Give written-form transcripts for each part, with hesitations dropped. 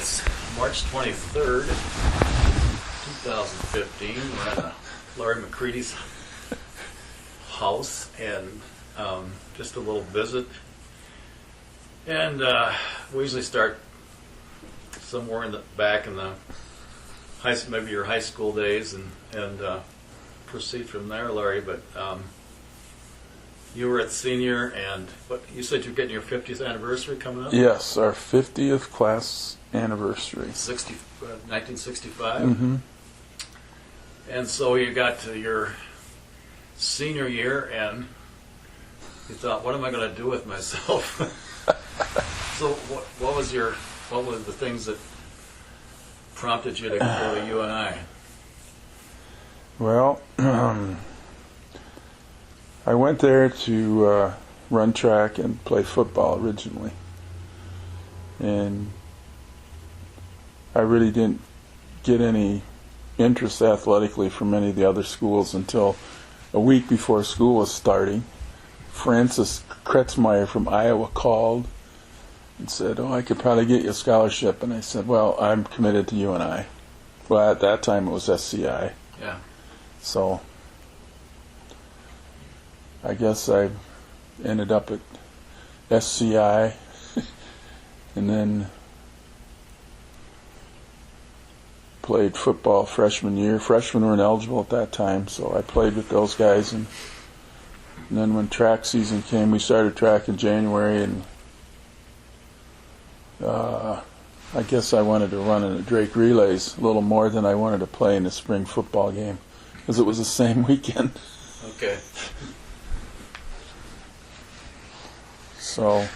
It's March 23rd, 2015. We're at Larry McCready's house, and just a little visit. And we usually start somewhere in the back in the maybe your high school days, and proceed from there, Larry. But you were at senior, and what you said you're getting your 50th anniversary coming up? Yes, our 50th class anniversary. 1965? Mm-hmm. And so you got to your senior year, and you thought, what am I going to do with myself? So what was the things that prompted you to go to UNI? Well, I went there to run track and play football originally. And I really didn't get any interest athletically from any of the other schools until a week before school was starting. Francis Kretzmeyer from Iowa called and said, I could probably get you a scholarship. And I said, well, I'm committed to UNI. Well, at that time it was SCI. Yeah. So I guess I ended up at SCI and then played football freshman year. Freshmen weren't eligible at that time, so I played with those guys. And then when track season came, we started track in January, and I guess I wanted to run in the Drake Relays a little more than I wanted to play in the spring football game, because it was the same weekend. Okay. So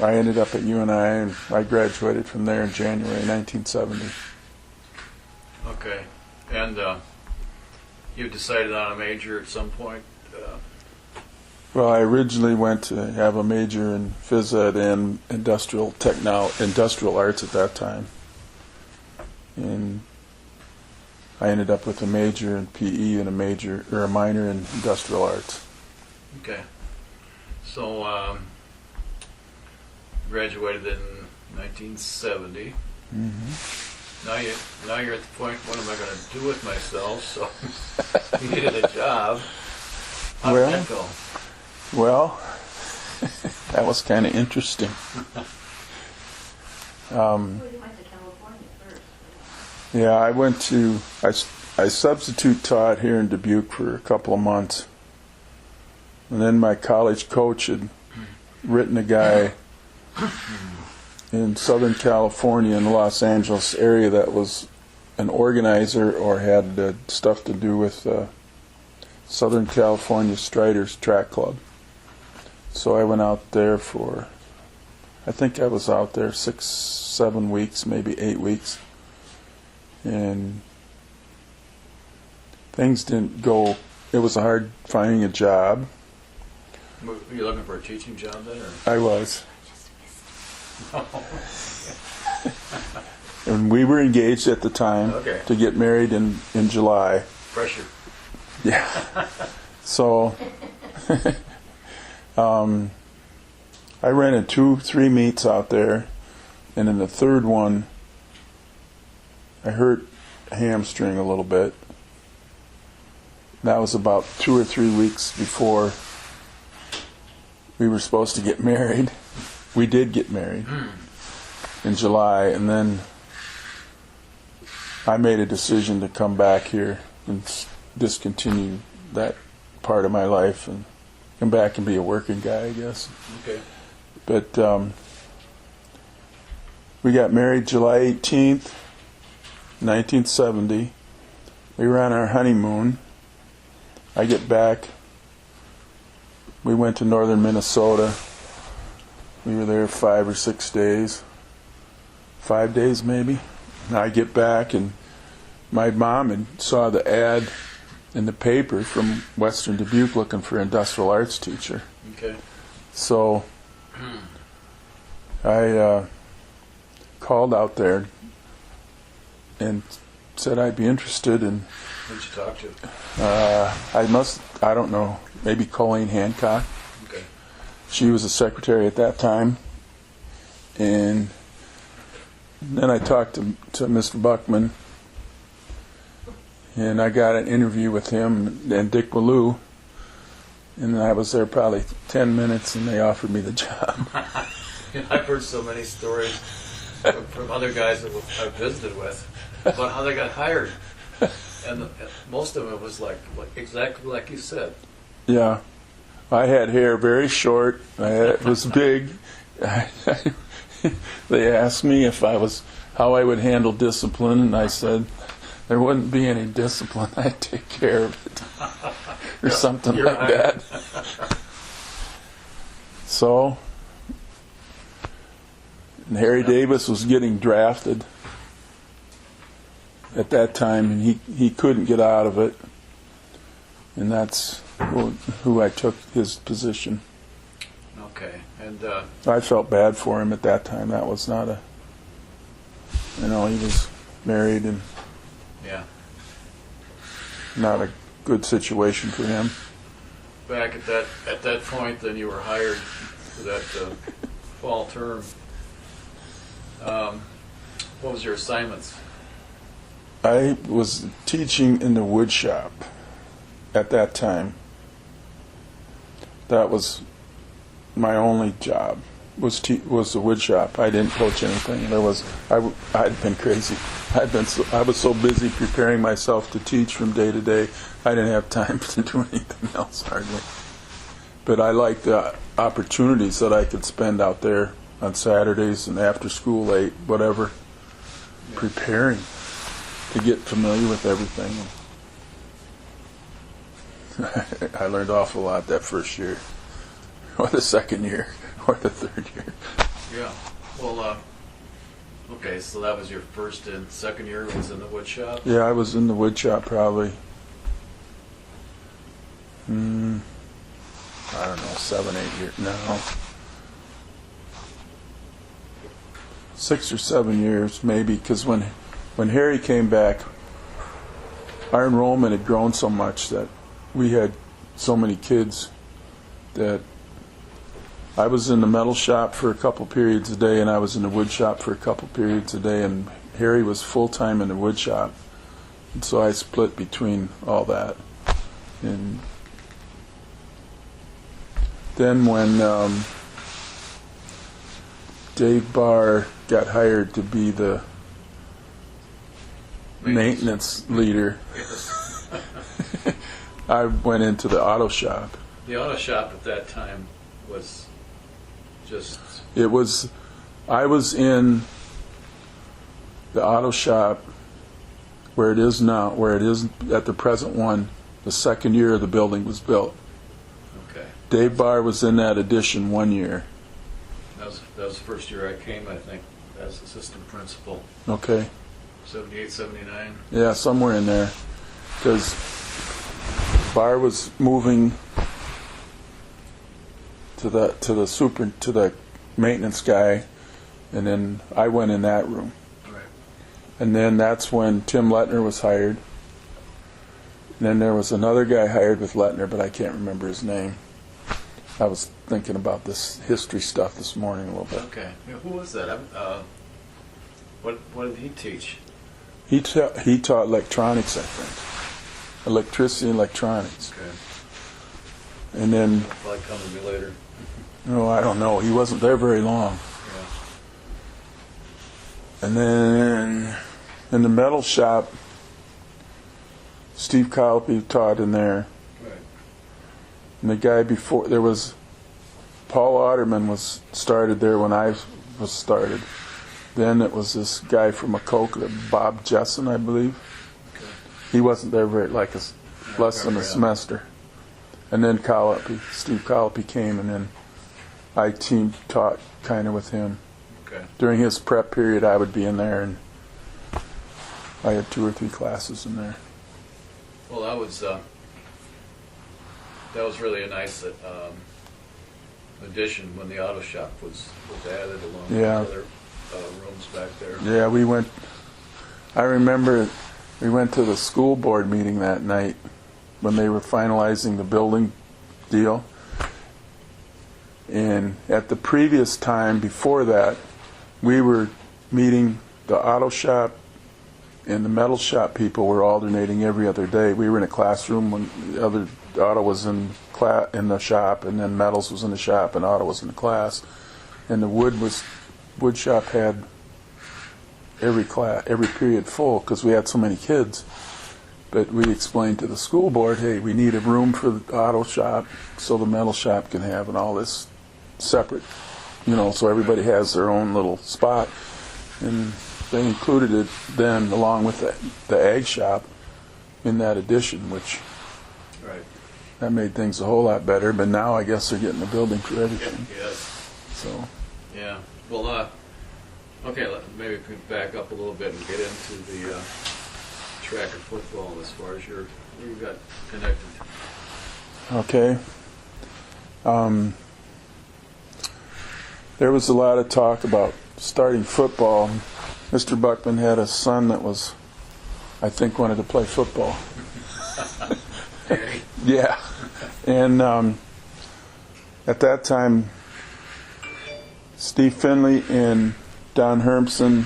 I ended up at UNI, and I graduated from there in January 1970. Okay. And you decided on a major at some point? Well, I originally went to have a major in phys ed and industrial arts at that time. And I ended up with a major in PE and a minor in industrial arts. Okay. So graduated in 1970. Mm-hmm. Now you're at the point, what am I going to do with myself? So you needed a job. How did that go? Well, that was kind of interesting. You went to California first. Yeah, I substitute taught here in Dubuque for a couple of months. And then my college coach had written a guy in Southern California, in the Los Angeles area, that was an organizer or had stuff to do with Southern California Striders Track Club. So I went out there I think I was out there 6-7 weeks, maybe 8 weeks. And things didn't go, it was hard finding a job. Were you looking for a teaching job then? Or? I was. And we were engaged at the time to get married in July. Pressure. Yeah. So I ran 2-3 meets out there, and in the third one I hurt hamstring a little bit. That was about 2 or 3 weeks before we were supposed to get married. We did get married in July, and then I made a decision to come back here and discontinue that part of my life and come back and be a working guy, I guess. Okay. But we got married July 18th, 1970. We were on our honeymoon. I get back. We went to northern Minnesota. We were there 5 or 6 days. 5 days maybe. And I get back, and my mom had saw the ad in the paper from Western Dubuque looking for an industrial arts teacher. Okay. So I called out there and said I'd be interested in. Who did you talk to? I don't know, maybe Colleen Hancock. Okay. She was a secretary at that time, and Then I talked to Mr. Buckman, and I got an interview with him and Dick Ballou, and I was there probably 10 minutes, and they offered me the job. I've heard so many stories from other guys that I've visited with about how they got hired, and most of it was like exactly like you said. Yeah, I had hair very short. It was big. They asked me how I would handle discipline, and I said there wouldn't be any discipline. I'd take care of it, or something You're like hired. that. So, and Harry Davis was getting drafted at that time, and he couldn't get out of it, and that's who I took his position. Okay, and I felt bad for him at that time. That was not he was married and yeah, not a good situation for him. back at that point, then you were hired for that fall term. What was your assignments? I was teaching in the wood shop at that time. That was my only job. Was the wood shop. I didn't coach anything. I'd been crazy. I was so busy preparing myself to teach from day to day. I didn't have time to do anything else hardly. But I liked the opportunities that I could spend out there on Saturdays and after school late, whatever, preparing to get familiar with everything. I learned an awful lot that first year, or the second year, or the third year. Yeah. Well, okay, so that was your first and second year was in the wood shop? Yeah, I was in the wood shop probably, I don't know, 7, 8 years, no. 6 or 7 years maybe, because when Harry came back, our enrollment had grown so much that we had so many kids that I was in the metal shop for a couple periods a day, and I was in the wood shop for a couple periods a day, and Harry was full-time in the wood shop. And so I split between all that. And then when Dave Barr got hired to be the maintenance leader, I went into the auto shop. The auto shop at that time was just... I was in the auto shop where it is now, where it is at the present one, the second year the building was built. Okay. Dave Barr was in that addition 1 year. That was the first year I came, I think, as assistant principal. Okay. 78, 79. Yeah, somewhere in there. Because Barr was moving to the maintenance guy, and then I went in that room. Right. And then that's when Tim Lettner was hired. And then there was another guy hired with Lettner, but I can't remember his name. I was thinking about this history stuff this morning a little bit. Okay. Yeah, who was that? What did he teach? He taught electronics, I think. Electricity and electronics. Okay. And then, Probably come to me later. I don't know. He wasn't there very long. Yeah. And then in the metal shop, Steve Colopy taught in there. Right. And the guy before, there was, Paul Otterman was started there when I was started. Then it was this guy from Macoka, Bob Jessen, I believe. Okay. He wasn't there less than a semester. And then Steve Colopy came, and then I taught kind of with him. Okay. During his prep period, I would be in there, and I had 2 or 3 classes in there. Well, that was really a nice addition when the auto shop was added along with Yeah. other rooms back there. Yeah, I remember we went to the school board meeting that night when they were finalizing the building deal. And at the previous time before that, we were meeting the auto shop and the metal shop people were alternating every other day. We were in a classroom when the other auto was in the shop, and then metals was in the shop, and auto was in the class. And the wood shop had every period full because we had so many kids. But we explained to the school board, hey, we need a room for the auto shop so the metal shop can have and all this separate, so everybody has their own little spot. And they included it then along with the ag shop in that addition, which Right. that made things a whole lot better. But now I guess they're getting a building for everything. Yes. So Yeah. Well, okay, maybe we could back up a little bit and get into the track and football as far as you got connected. okay. There was a lot of talk about starting football. Mr. Buckman had a son that I think, wanted to play football. Okay. Yeah. And at that time, Steve Finley and Don Hermson,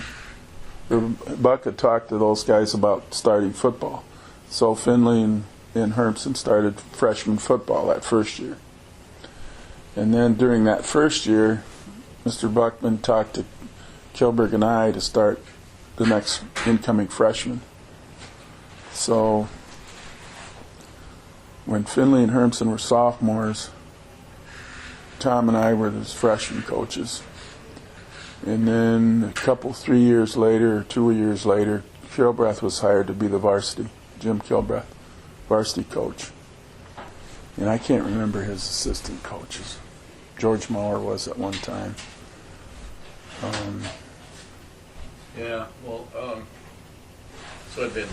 Buck had talked to those guys about starting football. So Finley and Hermson started freshman football that first year. And then during that first year, Mr. Buckman talked to Kilberg and I to start the next incoming freshman. So when Finley and Hermson were sophomores, Tom and I were the freshman coaches. And then 3 years later, or 2 years later, Kilbreth was hired to be the varsity, Jim Kilbreth, varsity coach. And I can't remember his assistant coaches. George Maurer was at one time. Yeah. Well, so it'd been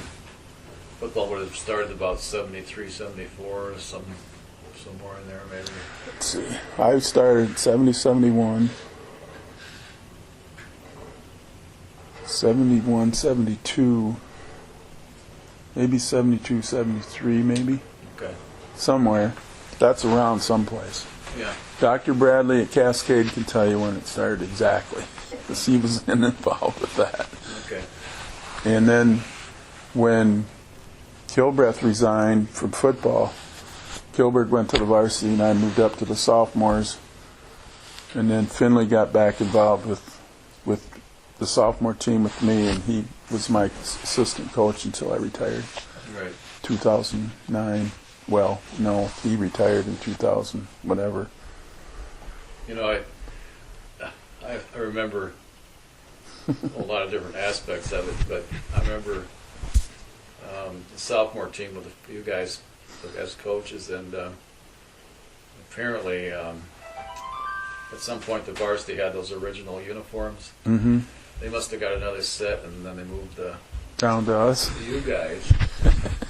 football would have started about 73, 74, somewhere in there maybe. Let's see. I started 70, 71. 71, 72, maybe 72, 73, maybe. Okay. Somewhere. That's around someplace. Yeah. Dr. Bradley at Cascade can tell you when it started exactly, because he was involved with that. Okay. And then when Kilbreth resigned from football, Kilberg went to the varsity and I moved up to the sophomores. And then Finley got back involved with the sophomore team with me, and he was my assistant coach until I retired. Right. 2009. Well, no, he retired in 2000, whatever. I remember a lot of different aspects of it, but I remember the sophomore team with a few guys as coaches, and apparently at some point the varsity had those original uniforms. Mm-hmm. They must have got another set, and then they moved Down to us. to you guys,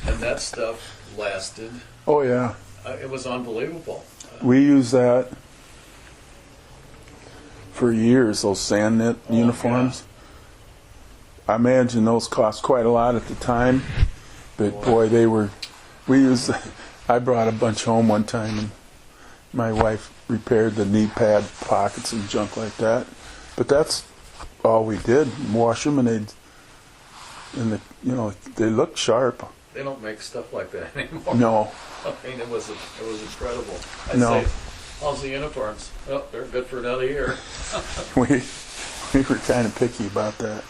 and that stuff lasted. Oh, yeah. It was unbelievable. We used that for years, those sand knit uniforms. I imagine those cost quite a lot at the time, but boy, I brought a bunch home one time, and my wife repaired the knee pad pockets and junk like that. But that's all we did, wash them, and they looked sharp. They don't make stuff like that anymore. No. I mean, it was incredible. I'd No. say, how's the uniforms? Oh, they're good for another year. We were kind of picky about that.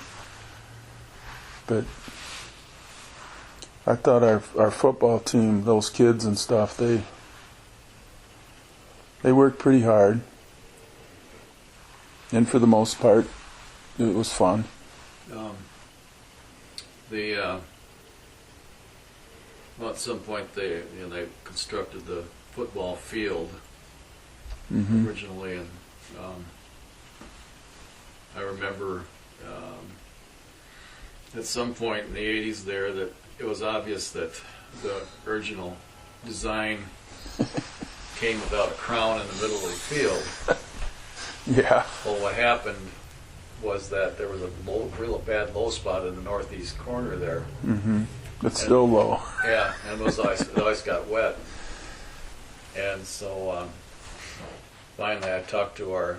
But I thought our football team, those kids and stuff, they worked pretty hard. And for the most part, it was fun. Well, at some point they constructed the football field Mm-hmm. originally, and I remember at some point in the 80s there that it was obvious that the original design came without a crown in the middle of the field. Yeah. Well, what happened was that there was a real bad low spot in the northeast corner there. Mm-hmm. It's still low. Yeah, and it always got wet. And so finally I talked to our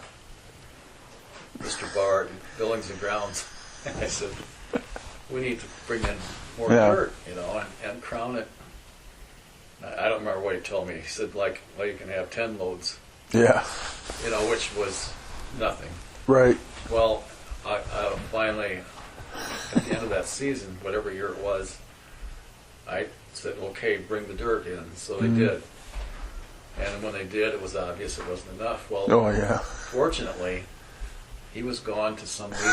Mr. Bard, Buildings and Grounds, I said, we need to bring in more Yeah. dirt, and crown it. I don't remember what he told me. He said, well, you can have 10 loads, Yeah. which was nothing. Right. Well, I finally, at the end of that season, whatever year it was, I said, okay, bring the dirt in. So they did. And when they did, it was obvious it wasn't enough. Well, Oh yeah. fortunately, he was gone to some meeting.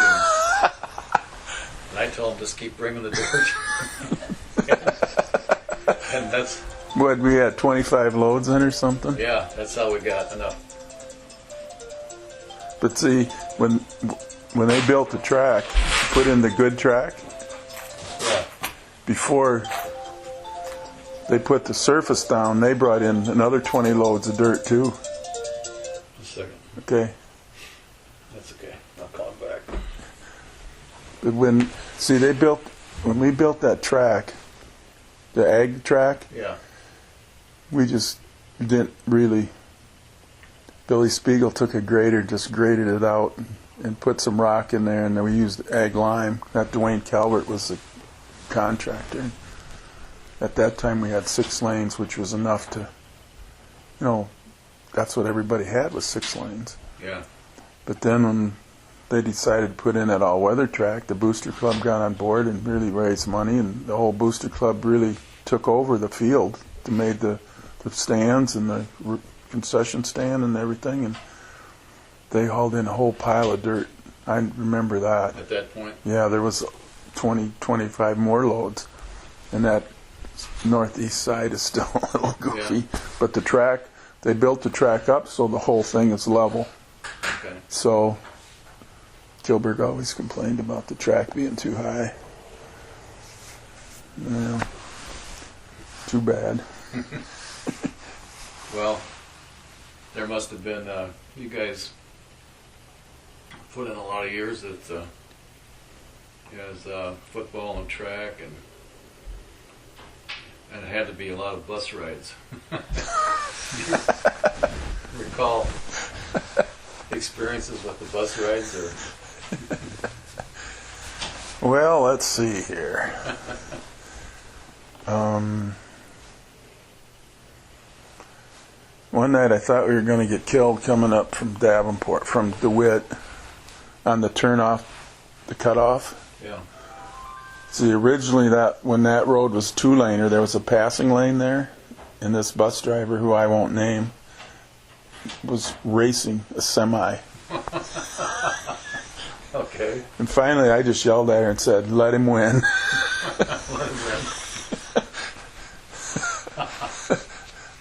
And I told him, just keep bringing the dirt. And that's, What, we had 25 loads in or something? yeah, that's how we got enough. But see, when they built the track, put in the good track, Yeah. before they put the surface down, they brought in another 20 loads of dirt too. Just a second. Okay. That's okay. I'll call him back. But when we built that track, the ag track, Yeah. we just didn't really. Billy Spiegel took a grater, just grated it out, and put some rock in there, and then we used ag lime. That Dwayne Calvert was the contractor. At that time, we had 6 lanes, which was enough to, that's what everybody had, was 6 lanes. Yeah. But then when they decided to put in that all-weather track, the Booster Club got on board and really raised money, and the whole Booster Club really took over the field. They made the stands and the concession stand and everything, and they hauled in a whole pile of dirt. I remember that. At that point? Yeah, there was 20, 25 more loads, and that northeast side is still a little goofy. Yeah. But the track, they built the track up so the whole thing is level. Okay. So Gilbert always complained about the track being too high. Yeah. Too bad. Well, there must have been, you guys put in a lot of years at football and track, and it had to be a lot of bus rides. Recall experiences with the bus rides, or Well, let's see here. One night I thought we were going to get killed coming up from Davenport, from DeWitt, on the turnoff, the cutoff. yeah, See, originally when that road was 2-laner, there was a passing lane there, and this bus driver, who I won't name, was racing a semi. okay. And finally I just yelled at her and said, let him win.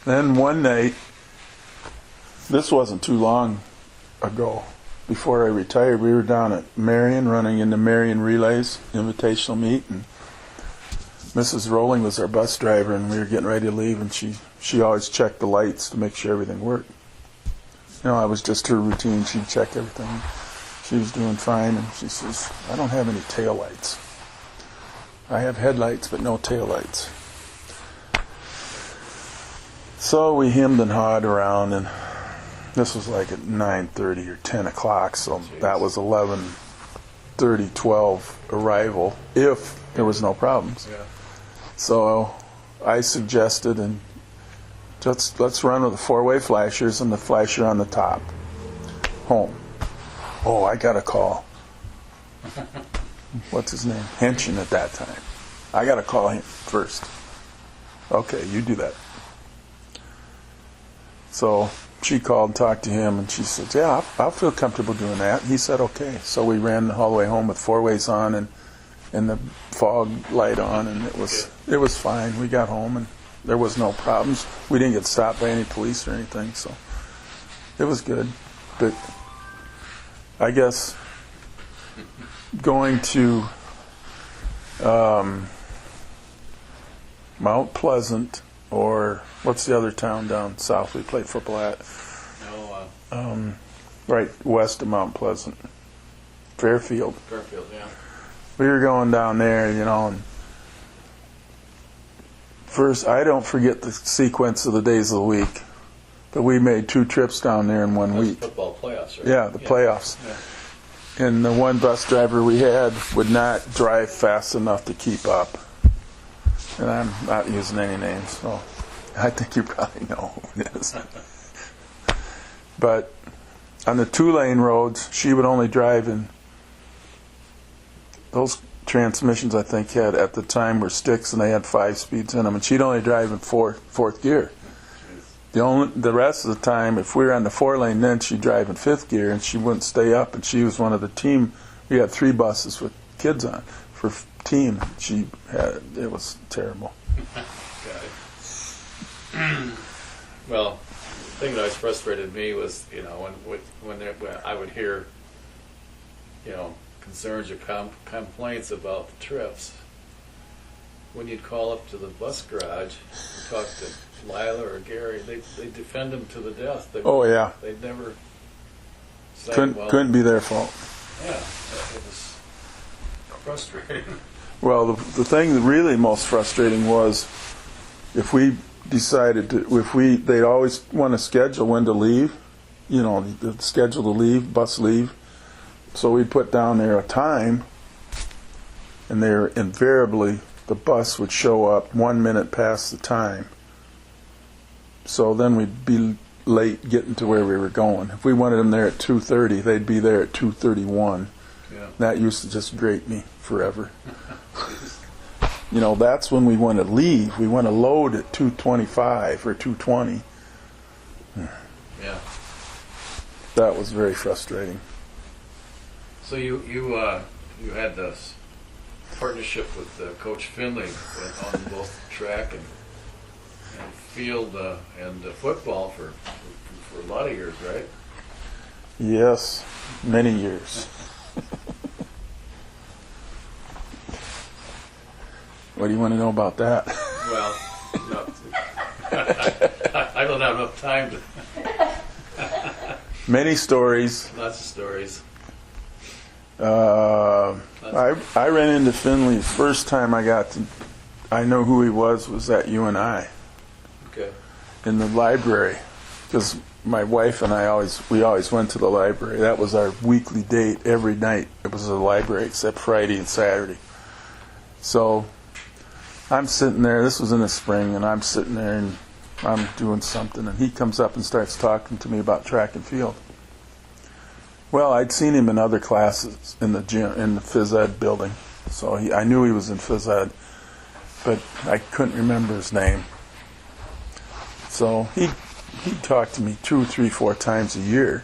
Then one night, this wasn't too long ago, before I retired, we were down at Marion running in the Marion Relays Invitational Meet, and Mrs. Rowling was our bus driver, and we were getting ready to leave, and she always checked the lights to make sure everything worked. I was just her routine. She'd check everything. She was doing fine, and she says, I don't have any tail lights. I have headlights, but no tail lights. So we hemmed and hawed around, and this was like at 9:30 or 10 o'clock, so that was 11:30, 12 arrival, if there was no problems. Yeah. So I suggested, and let's run with the 4-way flashers and the flasher on the top. Home. Oh, I got a call. What's his name? Henshin at that time. I got to call him first. Okay, you do that. So she called and talked to him, and she said, yeah, I'll feel comfortable doing that. And he said, okay. So we ran all the way home with 4-ways on and the fog light on, and it was fine. We got home, and there was no problems. We didn't get stopped by any police or anything, so it was good. But I guess going to Mount Pleasant, or what's the other town down south we played football at? No, Right west of Mount Pleasant. Fairfield. Fairfield, yeah. We were going down there, and first, I don't forget the sequence of the days of the week, but we made 2 trips down there in one That's week. football playoffs, right? Yeah, the playoffs. Yeah. And the one bus driver we had would not drive fast enough to keep up. And I'm not using any names, so I think you probably know who it is. But on the 2-lane roads, she would only drive in those transmissions. I think had at the time were sticks, and they had 5 speeds in them, and she'd only drive in fourth gear. The rest of the time, if we were on the 4-lane, then she'd drive in 5th gear, and she wouldn't stay up. And she was one of the team. We had 3 buses with kids on for team. It was terrible. Got it. Well, the thing that always frustrated me was, when I would hear, concerns or complaints about the trips. When you'd call up to the bus garage and talk to Lila or Gary, they defend them to the death. They'd never say, couldn't be their fault. Yeah, it was frustrating. Well, the thing that really most frustrating was if we decided to, they'd always want to schedule when to leave, the schedule to leave, bus leave. So we'd put down there a time, and invariably the bus would show up 1 minute past the time. So then we'd be late getting to where we were going. If we wanted them there at 2:30, they'd be there at 2:31. Yeah. That used to just grate me forever. That's when we want to leave. We want to load at 2:25 or 2:20. Yeah. That was very frustrating. So you had this partnership with Coach Finley on both track and field and football for a lot of years, right? Yes, many years. What do you want to know about that? Well, no, I don't have enough time to. Many stories. Lots of stories. I ran into Finley the first time I know who he was at UNI. Okay. In the library, because my wife and I always went to the library. That was our weekly date every night. It was the library except Friday and Saturday. So I'm sitting there, this was in the spring, and I'm sitting there and I'm doing something, and he comes up and starts talking to me about track and field. Well, I'd seen him in other classes in the gym, in the phys ed building, so I knew he was in phys ed, but I couldn't remember his name. So he'd talk to me 2, 3, 4 times a year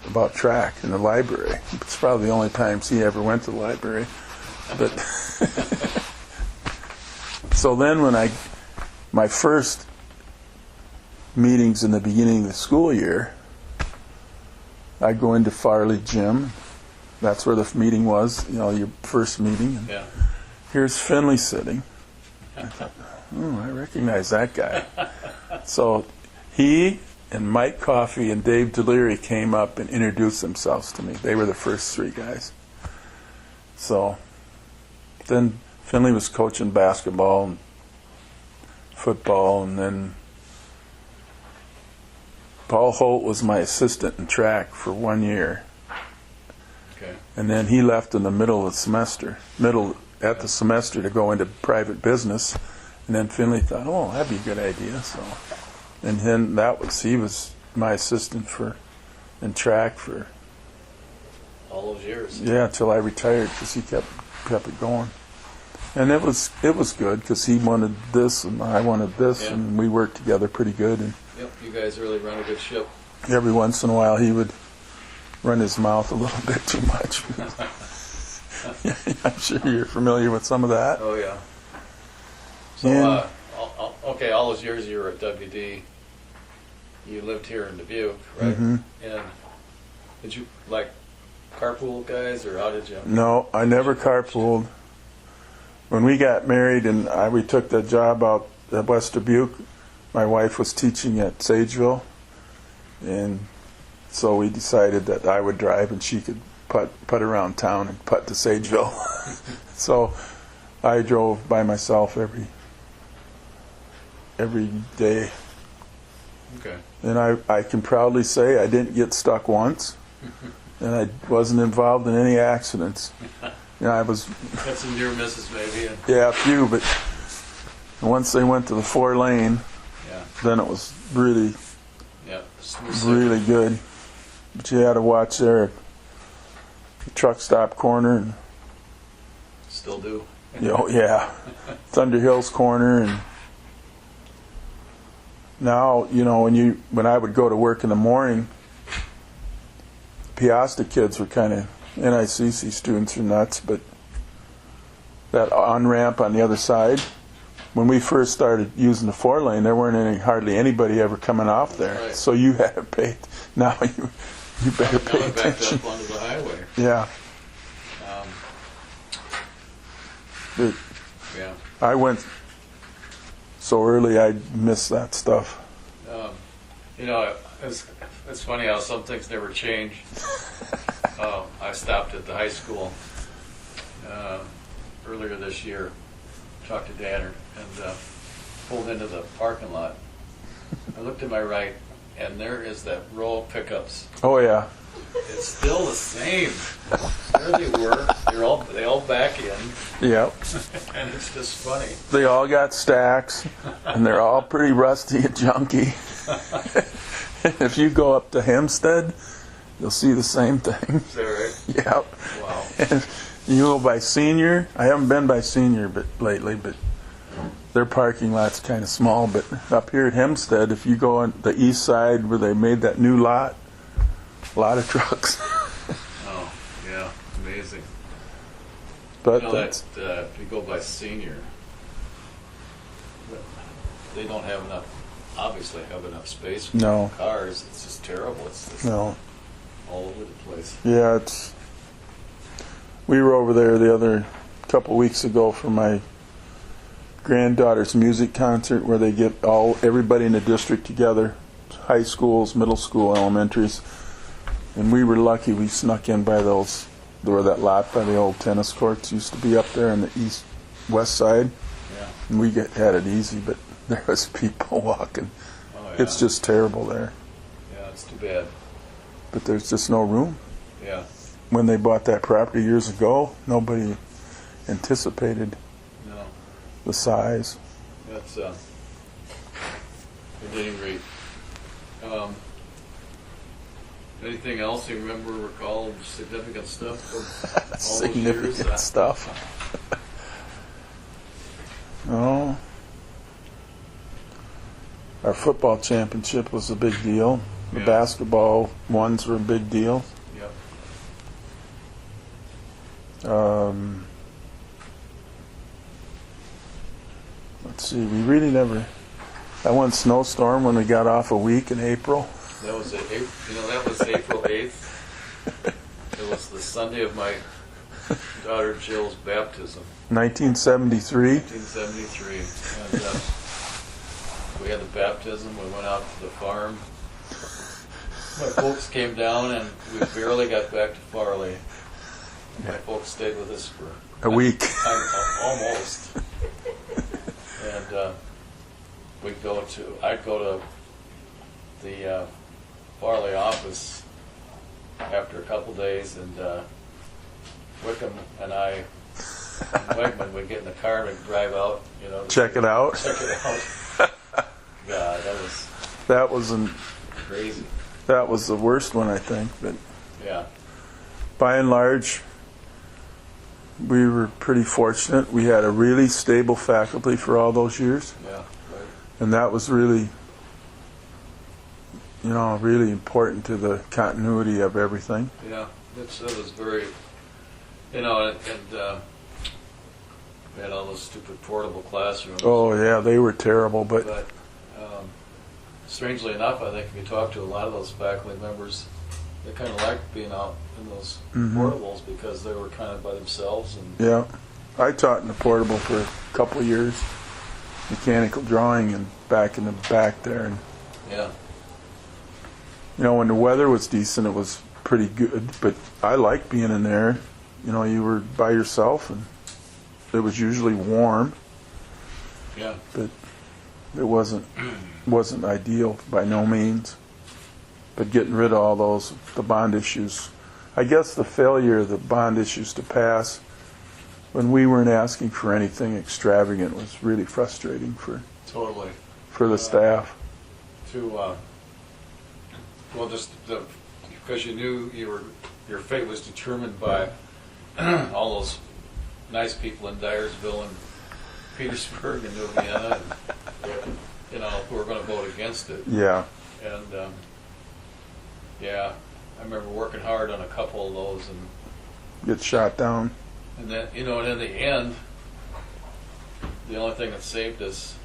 about track in the library. It's probably the only times he ever went to the library. But so then when my first meetings in the beginning of the school year, I go into Farley Gym. That's where the meeting was, your first meeting. And Yeah. here's Finley sitting. I thought, I recognize that guy. So he and Mike Coffey and Dave Deliri came up and introduced themselves to me. They were the first 3 guys. So then Finley was coaching basketball and football, and then Paul Holt was my assistant in track for 1 year. Okay. And then he left in the middle of the semester, to go into private business. And then Finley thought, that'd be a good idea. So, and then he was my assistant in track for All those years. till I retired, because he kept it going. And it was good, because he wanted this and I wanted this, Yeah. and we worked together pretty good. And Yep, you guys really run a good ship. every once in a while he would run his mouth a little bit too much. I'm sure you're familiar with some of that. Oh yeah. So And- okay, all those years you were at WD, you lived here in Dubuque, right? Mhm. And did you carpool guys, or how did you? No, I never carpooled. When we got married and we took the job out at West Dubuque, my wife was teaching at Sageville, and so we decided that I would drive and she could putt around town and putt to Sageville. So I drove by myself every day. Okay. And I can proudly say I didn't get stuck once. and I wasn't involved in any accidents. I was, Had some near misses maybe. And, yeah, a few, but once they went to the 4-lane, yeah. then it was really, Yeah. Smooth really good. But you had to watch there at the truck stop corner, and Still do. yeah, Thunder Hills corner, and now when I would go to work in the morning, Piasta kids were kind of NICC students are nuts, but that on-ramp on the other side, when we first started using the 4-lane, there weren't hardly anybody ever coming off there. Right. So you had to pay. Now you better pay Now back attention. up onto the highway. Yeah, but Yeah. I went so early, I missed that stuff. It's funny how some things never change. I stopped at the high school earlier this year, talked to Dan, and pulled into the parking lot. I looked to my right, and there is that row of pickups. Oh yeah, It's still the same. There they were. They all back in, yeah. and it's just funny. They all got stacks, and they're all pretty rusty and junky. If you go up to Hempstead, you'll see the same thing. Is that right? Yep. Wow. And you go by Senior. I haven't been by Senior lately, but their parking lot's kind of small. But up here at Hempstead, if you go on the east side where they made that new lot, a lot of trucks. Oh, yeah, amazing. But You know that's, that if you go by Senior, they don't have enough. Obviously, have enough space for No. cars. It's just terrible. It's just no. all over the place. Yeah, we were over there the other couple weeks ago for my granddaughter's music concert, where they get everybody in the district together, high schools, middle school, elementaries, and we were lucky. We snuck in by where that lot by the old tennis courts used to be up there on the west side, Yeah. and we had it easy. But there was people walking. Oh, yeah. It's just terrible there. Yeah, it's too bad. But there's just no room. Yeah. When they bought that property years ago, nobody anticipated No. the size. That's at any rate. Anything else you remember, recall, significant stuff from all those years? Significant stuff. No. Our football championship was a big deal. The Yeah. basketball ones were a big deal. Yep. Let's see, we really never. That one snowstorm when we got off a week in April. That was that was April 8th. It was the Sunday of my daughter Jill's baptism, 1973. 1973. And we had the baptism. We went out to the farm. My folks came down, and we barely got back to Farley. My folks stayed with us for A week. almost. And I'd go to the Farley office after a couple days, and Wickham and I and Wegman would get in the car and we'd drive out, Check it out. check it out. God, That wasn't. crazy. That was the worst one, I think. But Yeah. by and large, we were pretty fortunate. We had a really stable faculty for all those years, Yeah. Right. and that was really, really important to the continuity of everything. Yeah. It was very, and we had all those stupid portable classrooms. Oh yeah, they were terrible, but But strangely enough, I think if you talk to a lot of those faculty members, they kind of liked being out in those portables because they were kind of by themselves. And yeah, I taught in the portable for a couple of years, mechanical drawing, and back in the back there. And yeah, when the weather was decent, it was pretty good. But I liked being in there. You were by yourself, and it was usually warm, yeah, but it wasn't ideal by no means. But getting rid of all the bond issues I guess the failure of the bond issues to pass when we weren't asking for anything extravagant was really frustrating for Totally. the staff. Well, just because you knew your fate was determined by all those nice people in Dyersville and Petersburg and New Vienna, and who were going to vote against it. Yeah. And I remember working hard on a couple of those, and Get shot down. then and in the end, the only thing that saved us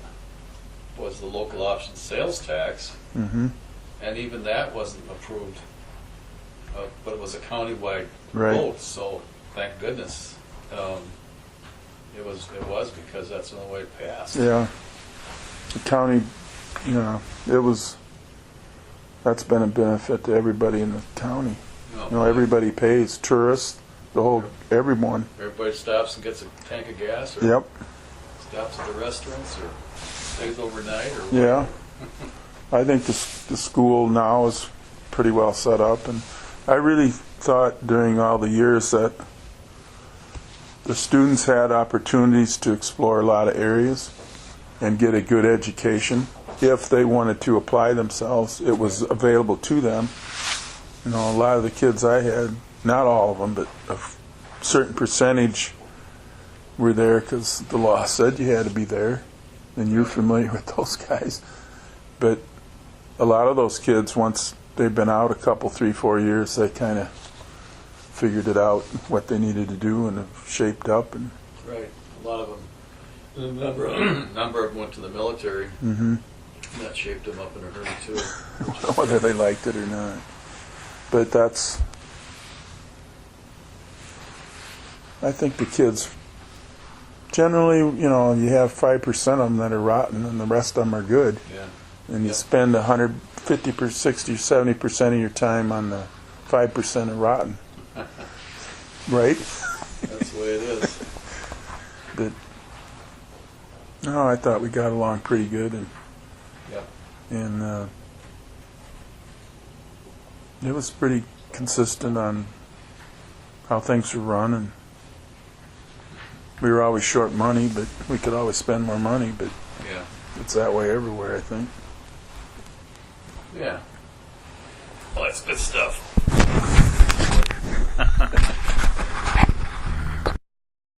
was the local option sales tax, Mm-hmm. and even that wasn't approved. But it was a countywide Right. vote, so thank goodness it was because that's the only way it passed. Yeah. The county, that's been a benefit to everybody in the county. Everybody pays, tourists, everyone. Everybody stops and gets a tank of gas, or Yep. stops at the restaurants, or stays overnight, or Yeah. I think the school now is pretty well set up, and I really thought during all the years that the students had opportunities to explore a lot of areas and get a good education. If they wanted to apply themselves, it was available to them. A lot of the kids I had, not all of them, but a certain percentage were there because the law said you had to be there, and you're familiar with those guys. But a lot of those kids, once they've been out a couple, 3, 4 years, they kind of figured it out, what they needed to do, and have shaped up. And right, a lot of them. A number of them went to the military. Mm-hmm. And that shaped them up in a hurry too. Whether they liked it or not. But I think the kids, generally, you have 5% of them that are rotten and the rest of them are good. Yeah. And you spend 150, 60, 70% of your time on the 5% of rotten. Right? That's the way it is. But, no, I thought we got along pretty good, and Yep. It was pretty consistent on how things were run, and we were always short money, but we could always spend more money, but Yeah. it's that way everywhere, I think. Yeah. Well, that's good stuff.